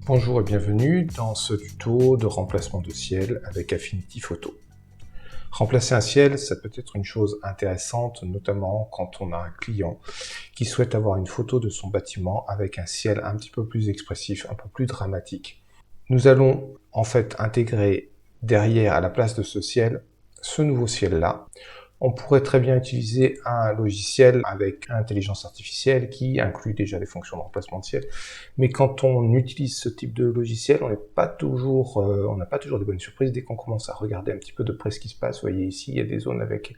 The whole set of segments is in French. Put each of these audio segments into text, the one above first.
Bonjour et bienvenue dans ce tuto de remplacement de ciel avec Affinity Photo. Remplacer un ciel, ça peut être une chose intéressante, notamment quand on a un client qui souhaite avoir une photo de son bâtiment avec un ciel un petit peu plus expressif, un peu plus dramatique. Nous allons en fait intégrer derrière, à la place de ce ciel, ce nouveau ciel-là. On pourrait très bien utiliser un logiciel avec intelligence artificielle qui inclut déjà les fonctions de remplacement de ciel. Mais quand on utilise ce type de logiciel, on n'a pas toujours de bonnes surprises dès qu'on commence à regarder un petit peu de près ce qui se passe. Vous voyez ici, il y a des zones avec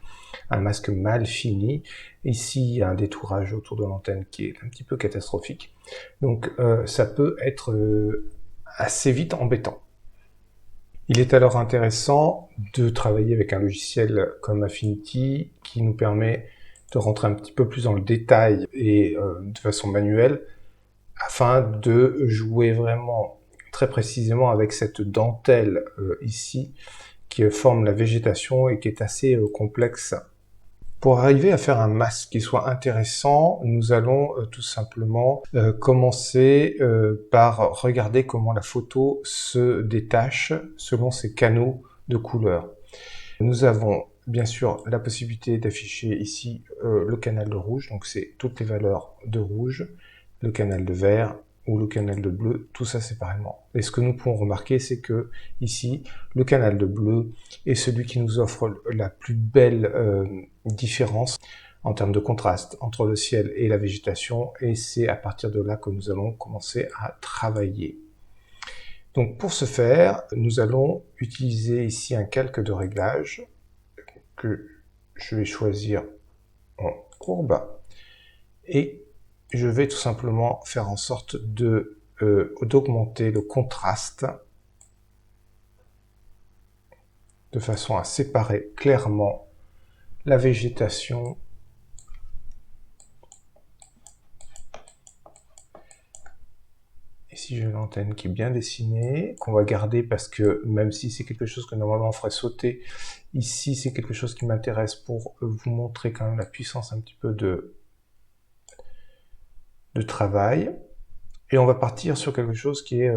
un masque mal fini. Ici, il y a un détourage autour de l'antenne qui est un petit peu catastrophique. Donc, ça peut être assez vite embêtant. Il est alors intéressant de travailler avec un logiciel comme Affinity qui nous permet de rentrer un petit peu plus dans le détail et de façon manuelle afin de jouer vraiment très précisément avec cette dentelle ici qui forme la végétation et qui est assez complexe. Pour arriver à faire un masque qui soit intéressant, nous allons tout simplement commencer par regarder comment la photo se détache selon ses canaux de couleurs. Nous avons bien sûr la possibilité d'afficher ici le canal de rouge, donc c'est toutes les valeurs de rouge, le canal de vert ou le canal de bleu, tout ça séparément. Et ce que nous pouvons remarquer, c'est que ici, le canal de bleu est celui qui nous offre la plus belle différence en termes de contraste entre le ciel et la végétation, et c'est à partir de là que nous allons commencer à travailler. Donc pour ce faire, nous allons utiliser ici un calque de réglage que je vais choisir en courbe, et je vais tout simplement faire en sorte d'augmenter le contraste de façon à séparer clairement la végétation ici j'ai l'antenne qui est bien dessinée, qu'on va garder parce que même si c'est quelque chose que normalement on ferait sauter, ici c'est quelque chose qui m'intéresse pour vous montrer quand même la puissance un petit peu de travail. Et on va partir sur quelque chose qui est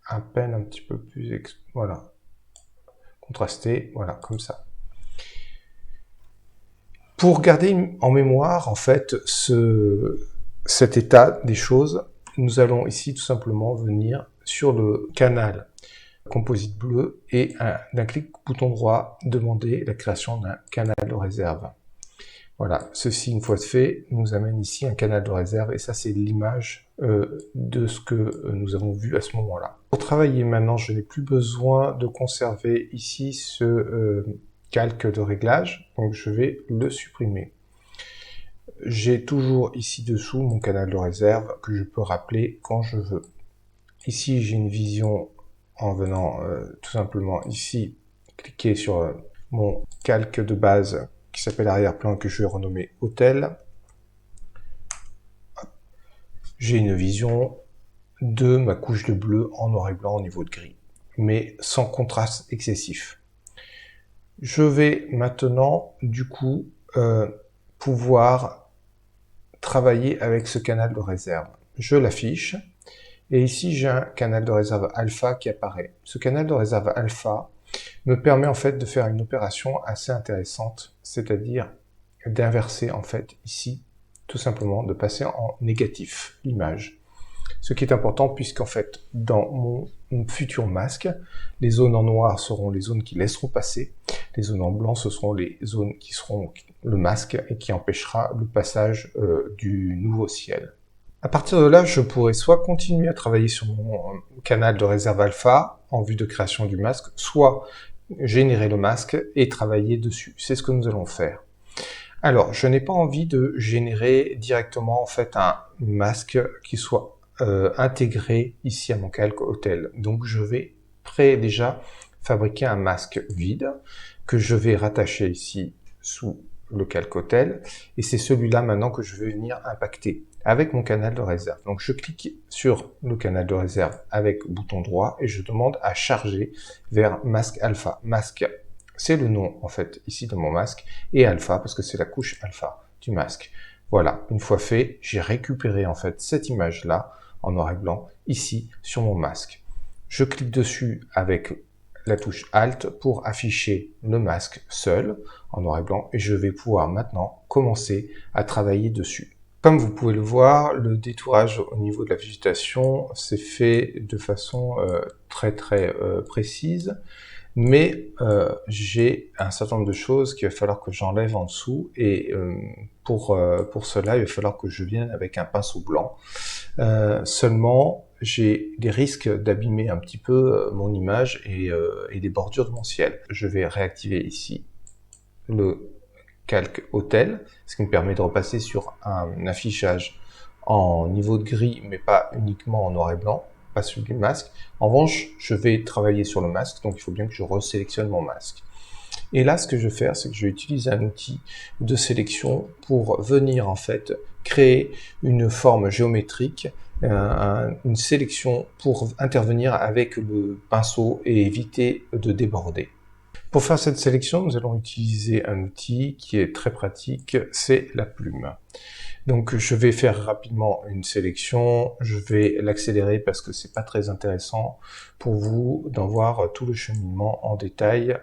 à peine un petit peu plus voilà, contrasté, voilà, comme ça. Pour garder en mémoire en fait cet état des choses, nous allons ici tout simplement venir sur le canal composite bleu et d'un clic bouton droit demander la création d'un canal de réserve. Voilà, ceci une fois fait nous amène ici un canal de réserve et ça c'est l'image de ce que nous avons vu à ce moment-là. Pour travailler maintenant, je n'ai plus besoin de conserver ici ce calque de réglage, donc je vais le supprimer. J'ai toujours ici dessous mon canal de réserve que je peux rappeler quand je veux. Ici j'ai une vision en venant tout simplement ici cliquer sur mon calque de base qui s'appelle arrière-plan que je vais renommer hôtel. J'ai une vision de ma couche de bleu en noir et blanc au niveau de gris, mais sans contraste excessif. Je vais maintenant, du coup, pouvoir travailler avec ce canal de réserve. Je l'affiche, et ici j'ai un canal de réserve alpha qui apparaît. Ce canal de réserve alpha me permet en fait de faire une opération assez intéressante, c'est-à-dire d'inverser en fait ici, tout simplement, de passer en négatif l'image. Ce qui est important puisqu'en fait, dans mon futur masque, les zones en noir seront les zones qui laisseront passer, les zones en blanc ce seront les zones qui seront le masque et qui empêchera le passage du nouveau ciel. À partir de là, je pourrais soit continuer à travailler sur mon canal de réserve alpha en vue de création du masque, soit générer le masque et travailler dessus. C'est ce que nous allons faire. Alors, je n'ai pas envie de générer directement en fait un masque qui soit intégré ici à mon calque hôtel. Donc, je vais déjà fabriquer un masque vide que je vais rattacher ici sous le calque hôtel, et c'est celui-là maintenant que je vais venir impacter avec mon canal de réserve. Donc je clique sur le canal de réserve avec bouton droit et je demande à charger vers masque alpha. Masque, c'est le nom en fait ici de mon masque, et alpha parce que c'est la couche alpha du masque. Voilà, une fois fait, j'ai récupéré en fait cette image-là en noir et blanc, ici sur mon masque. Je clique dessus avec la touche Alt pour afficher le masque seul en noir et blanc et je vais pouvoir maintenant commencer à travailler dessus. Comme vous pouvez le voir, le détourage au niveau de la végétation s'est fait de façon très précise, mais j'ai un certain nombre de choses qu'il va falloir que j'enlève en dessous et pour cela, il va falloir que je vienne avec un pinceau blanc. Seulement, j'ai des risques d'abîmer un petit peu mon image et les bordures de mon ciel. Je vais réactiver ici le calque hôtel, ce qui me permet de repasser sur un affichage en niveau de gris, mais pas uniquement en noir et blanc, pas celui du masque. En revanche, je vais travailler sur le masque, donc il faut bien que je resélectionne mon masque. Et là, ce que je vais faire, c'est que je vais utiliser un outil de sélection pour venir en fait créer une forme géométrique, une sélection pour intervenir avec le pinceau et éviter de déborder. Pour faire cette sélection, nous allons utiliser un outil qui est très pratique, c'est la plume. Donc je vais faire rapidement une sélection, je vais l'accélérer parce que c'est pas très intéressant pour vous d'en voir tout le cheminement en détail.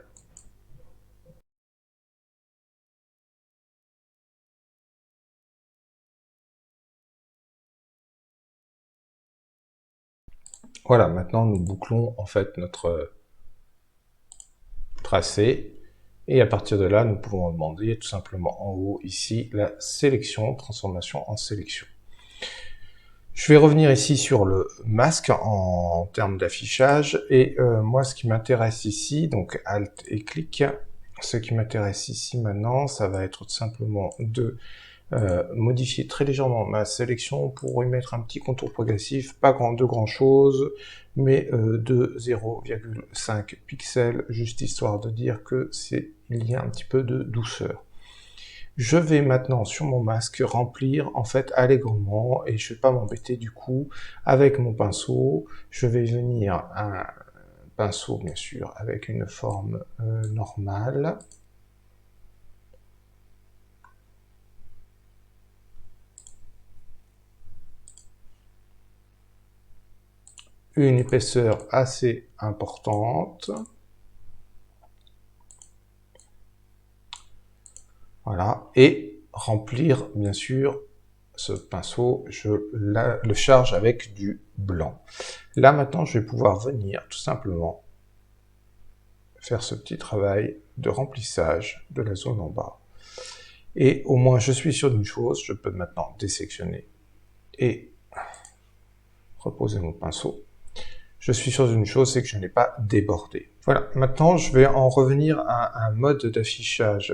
Voilà, maintenant nous bouclons en fait notre tracé. Et à partir de là, nous pouvons demander tout simplement en haut ici la sélection, transformation en sélection. Je vais revenir ici sur le masque en termes d'affichage et moi ce qui m'intéresse ici, donc Alt et clic, ce qui m'intéresse ici maintenant, ça va être tout simplement de modifier très légèrement ma sélection pour y mettre un petit contour progressif, pas de grand chose, mais de 0,5 pixels, juste histoire de dire que il y a un petit peu de douceur. Je vais maintenant sur mon masque remplir en fait allègrement et je vais pas m'embêter du coup avec mon pinceau. Je vais venir un pinceau bien sûr avec une forme normale. Une épaisseur assez importante. Voilà, et remplir, bien sûr, ce pinceau, je le charge avec du blanc. Là, maintenant, je vais pouvoir venir, tout simplement, faire ce petit travail de remplissage de la zone en bas. Et au moins, je suis sûr d'une chose, je peux maintenant désélectionner et reposer mon pinceau. Je suis sûr d'une chose, c'est que je n'ai pas débordé. Voilà, maintenant, je vais en revenir à un mode d'affichage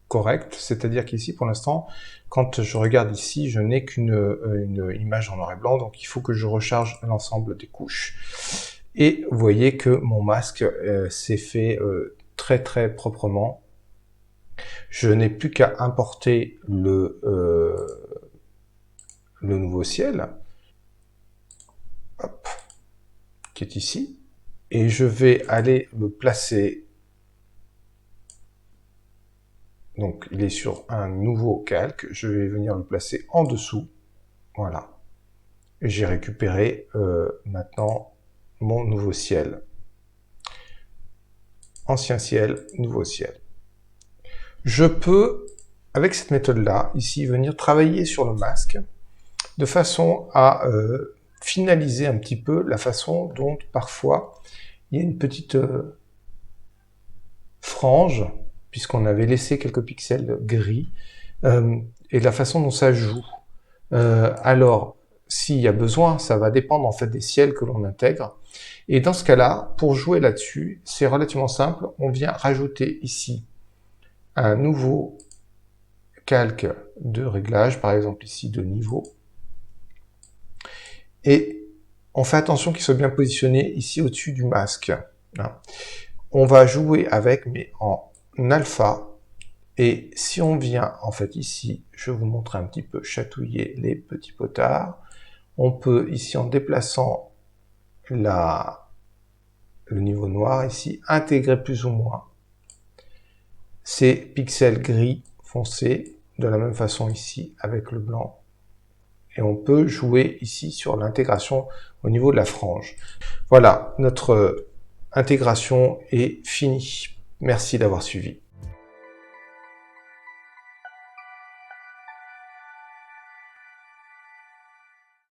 correct, c'est-à-dire qu'ici, pour l'instant, quand je regarde ici, je n'ai qu'une image en noir et blanc, donc il faut que je recharge l'ensemble des couches. Et vous voyez que mon masque s'est fait très proprement. Je n'ai plus qu'à importer le nouveau ciel, hop, qui est ici, et je vais aller le placer. Donc, il est sur un nouveau calque. Je vais venir le placer en dessous. Voilà. Et j'ai récupéré maintenant mon nouveau ciel. Ancien ciel, nouveau ciel. Je peux, avec cette méthode-là, ici, venir travailler sur le masque de façon à finaliser un petit peu la façon dont, parfois, il y a une petite frange, puisqu'on avait laissé quelques pixels gris, et la façon dont ça joue. Alors, s'il y a besoin, ça va dépendre en fait des ciels que l'on intègre. Et dans ce cas-là, pour jouer là-dessus, c'est relativement simple. On vient rajouter ici un nouveau calque de réglage, par exemple ici de niveau. Et on fait attention qu'il soit bien positionné ici au-dessus du masque. On va jouer avec, mais en alpha. Et si on vient, en fait, ici, je vais vous montrer un petit peu chatouiller les petits potards. On peut, ici, en déplaçant le niveau noir, ici, intégrer plus ou moins ces pixels gris foncés, de la même façon ici, avec le blanc et on peut jouer ici sur l'intégration au niveau de la frange. Voilà, notre intégration est finie. Merci d'avoir suivi.